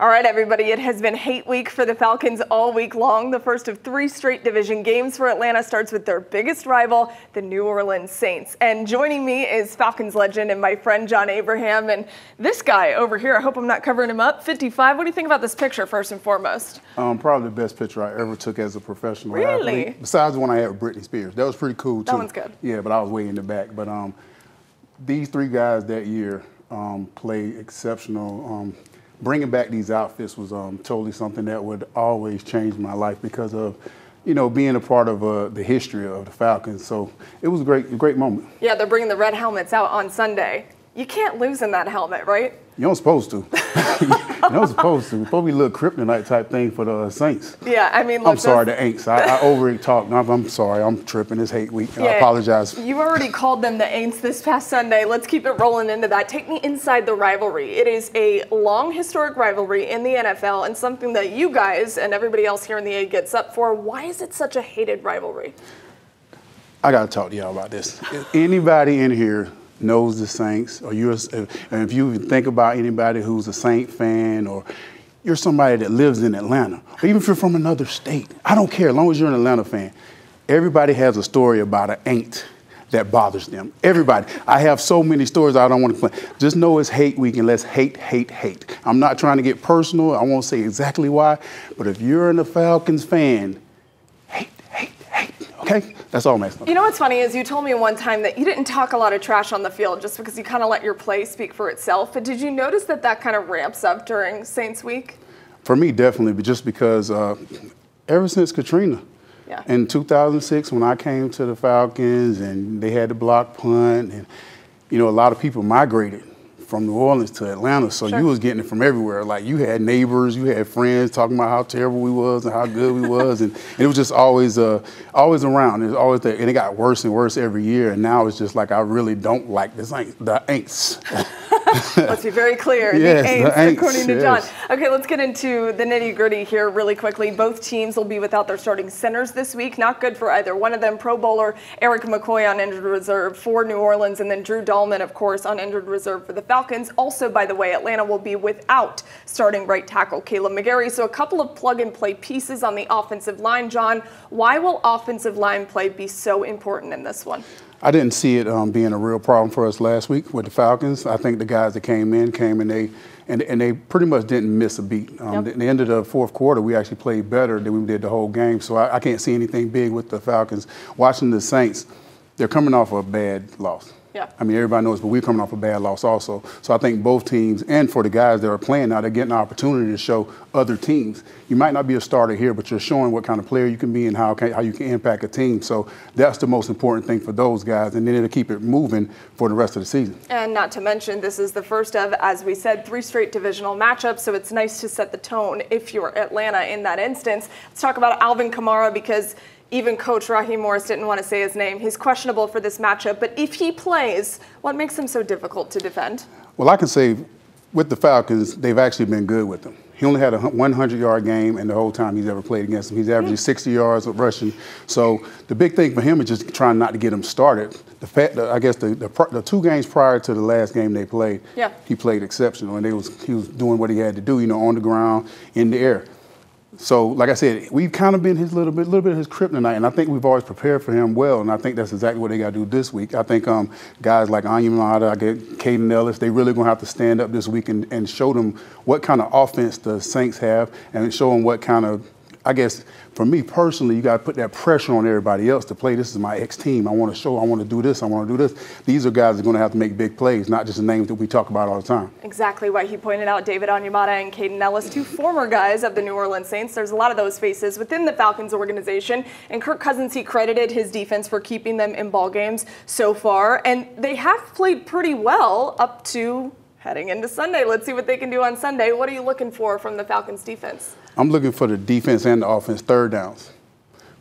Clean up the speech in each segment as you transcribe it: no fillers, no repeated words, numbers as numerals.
All right, everybody, it has been hate week for the Falcons all week long. The first of 3 straight division games for Atlanta starts with their biggest rival, the New Orleans Saints. And joining me is Falcons legend and my friend John Abraham. And this guy over here, I hope I'm not covering him up, 55. What do you think about this picture, first and foremost? Probably the best picture I ever took as a professional Really? athlete. Besides the one I had with Britney Spears. That was pretty cool, too. That one's good. Yeah, but I was way in the back. But these 3 guys that year played exceptional. Bringing back these outfits was totally something that would always change my life because of, you know, being a part of the history of the Falcons. So it was a great moment. Yeah, they're bringing the red helmets out on Sunday. You can't lose in that helmet, right? You don't supposed to. You don't supposed to. It's supposed to be a little kryptonite type thing for the Saints. Yeah, I mean, look, I'm sorry, the Aints. I over-talked. I'm sorry. I'm tripping. It's hate week. Yeah, I apologize. You already called them the Aints this past Sunday. Let's keep it rolling into that. Take me inside the rivalry. It is a long, historic rivalry in the NFL and something that you guys and everybody else here in the A gets up for. Why is it such a hated rivalry? I got to talk to y'all about this. If anybody in here knows the Saints, or and if you think about anybody who's a Saint fan, or you're somebody that lives in Atlanta, or even if you're from another state, I don't care, as long as you're an Atlanta fan, everybody has a story about an Ain't that bothers them. Everybody. I have so many stories I don't want to play. Just know it's hate week and let's hate. I'm not trying to get personal. I won't say exactly why, but if you're a Falcons fan, hate. Okay? That's all I'm asking. You know what's funny is you told me one time that you didn't talk a lot of trash on the field just because you kind of let your play speak for itself. But did you notice that kind of ramps up during Saints week? For me, definitely, but just because ever since Katrina, in 2006 when I came to the Falcons and they had the block punt, and you know, a lot of people migrated from New Orleans to Atlanta, so you was getting it from everywhere. Like, you had neighbors, you had friends talking about how terrible we was and how good we was, and it was just always around. It was always there, and it got worse and worse every year. And now it's just like I really don't like the Aints. Let's be very clear. Yes, the Aints, according to John. Yes. Okay, let's get into the nitty-gritty here really quickly. Both teams will be without their starting centers this week. Not good for either one of them. Pro Bowler Eric McCoy on injured reserve for New Orleans, and then Drew Dahlman, of course, on injured reserve for the Falcons. Also, by the way, Atlanta will be without starting right tackle Caleb McGarry. So a couple of plug-and-play pieces on the offensive line. John, why will offensive line play be so important in this one? I didn't see it being a real problem for us last week with the Falcons. I think the guys that came in and they pretty much didn't miss a beat. At the end of the fourth quarter, we actually played better than we did the whole game. So I can't see anything big with the Falcons. Watching the Saints, they're coming off a bad loss. Yeah. I mean, everybody knows, but we're coming off a bad loss also. So I think both teams, and for the guys that are playing now, they're getting an opportunity to show other teams. You might not be a starter here, but you're showing what kind of player you can be and how you can impact a team. So that's the most important thing for those guys, and then it'll keep it moving for the rest of the season. And not to mention, this is the first of, as we said, 3 straight divisional matchups, so it's nice to set the tone if you're Atlanta in that instance. Let's talk about Alvin Kamara, because even Coach Raheem Morris didn't want to say his name. He's questionable for this matchup, but if he plays, what makes him so difficult to defend? Well, I can say with the Falcons, they've actually been good with him. He only had a 100-yard game and the whole time he's ever played against him. He's averaging 60 yards of rushing. So the big thing for him is just trying not to get him started. I guess the 2 games prior to the last game they played, he played exceptional, and he was doing what he had to do, you know, on the ground, in the air. So, like I said, we've kind of been his little bit of his kryptonite, and I think we've always prepared for him well, and I think that's exactly what they got to do this week. I think guys like Alvin Kamara, Caden Ellis, they really going to have to stand up this week and show them what kind of offense the Saints have, and show them what kind of, I guess, for me personally, you got to put that pressure on everybody else to play. This is my ex-team. I want to show, I want to do this, I want to do this. These are guys that are going to have to make big plays, not just the names that we talk about all the time. Exactly why he pointed out David Onyemata and Caden Ellis, 2 former guys of the New Orleans Saints. There's a lot of those faces within the Falcons organization, and Kirk Cousins, he credited his defense for keeping them in ball games so far, and they have played pretty well up to heading into Sunday. Let's see what they can do on Sunday. What are you looking for from the Falcons defense? I'm looking for the defense and the offense, 3rd downs.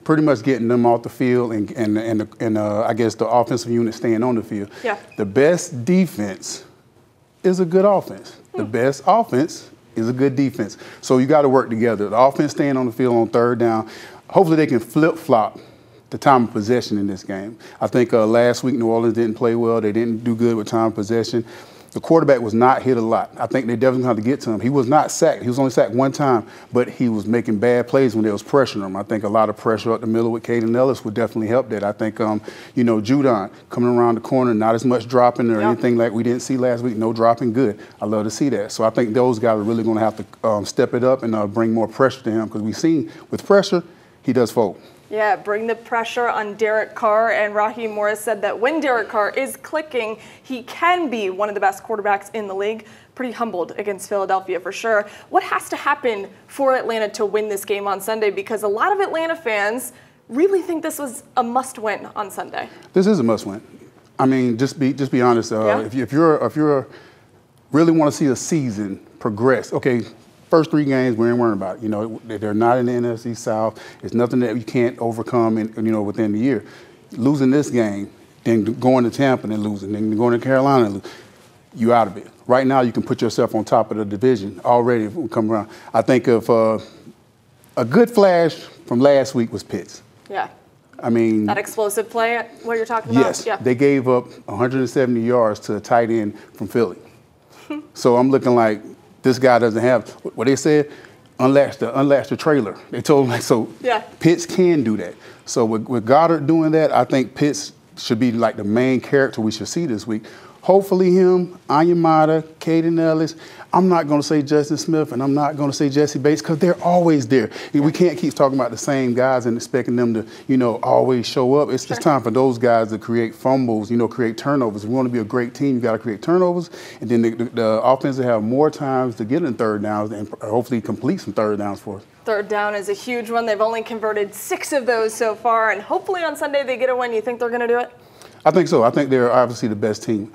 Pretty much getting them off the field and I guess the offensive unit staying on the field. Yeah. The best defense is a good offense. The best offense is a good defense. So you got to work together. The offense staying on the field on 3rd down. Hopefully they can flip-flop the time of possession in this game. I think last week New Orleans didn't play well. They didn't do good with time of possession. The quarterback was not hit a lot. I think they definitely had to get to him. He was not sacked. He was only sacked one time, but he was making bad plays when they was pressuring him. I think a lot of pressure up the middle with Caden Ellis would definitely help that. I think, Judon coming around the corner, not as much dropping or anything like we didn't see last week. No dropping, good. I love to see that. So I think those guys are really going to have to step it up and bring more pressure to him, because we've seen with pressure, he does fold. Yeah, bring the pressure on Derek Carr. And Raheem Morris said that when Derek Carr is clicking, he can be one of the best quarterbacks in the league. Pretty humbled against Philadelphia for sure. What has to happen for Atlanta to win this game on Sunday? Because a lot of Atlanta fans really think this was a must-win on Sunday. This is a must-win. I mean, just be honest. If you're really want to see a season progress, okay. First 3 games, we ain't worrying about it. You know, they're not in the NFC South. It's nothing that you can't overcome, within the year. Losing this game, then going to Tampa and losing, then going to Carolina and losing, you out of it. Right now, you can put yourself on top of the division already if we come around. I think of a good flash from last week was Pitts. Yeah. I mean, that explosive play, what you're talking about? Yes. Yeah. They gave up 170 yards to a tight end from Philly. So I'm looking like, this guy doesn't have what they said. Unlatch the trailer. They told him Pitts can do that. So with Goddard doing that, I think Pitts should be like the main character we should see this week. Hopefully him, Anyamata, Caden Ellis. I'm not going to say Justin Smith, and I'm not going to say Jesse Bates, because they're always there. We can't keep talking about the same guys and expecting them to, always show up. It's time for those guys to create fumbles, create turnovers. If we want to be a great team, you got to create turnovers, and then the offense will have more times to get in third downs and hopefully complete some third downs for us. Third down is a huge one. They've only converted 6 of those so far, and hopefully on Sunday they get a win. You think they're going to do it? I think so. I think they're obviously the best team.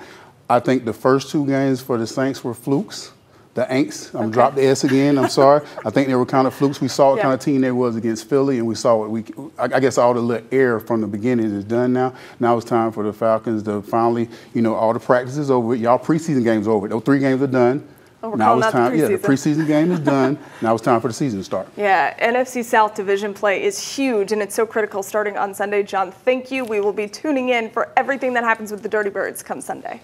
I think the first 2 games for the Saints were flukes. The Aints, dropped the S again, I'm sorry. I think they were kind of flukes. We saw what kind of team they was against Philly, and we saw I guess all the little air from the beginning is done now. Now it's time for the Falcons to finally, all the practice is over. Y'all preseason games over. Those 3 games are done. Now it's time. The preseason game is done. Now it's time for the season to start. Yeah, NFC South division play is huge, and it's so critical starting on Sunday. John, thank you. We will be tuning in for everything that happens with the Dirty Birds come Sunday.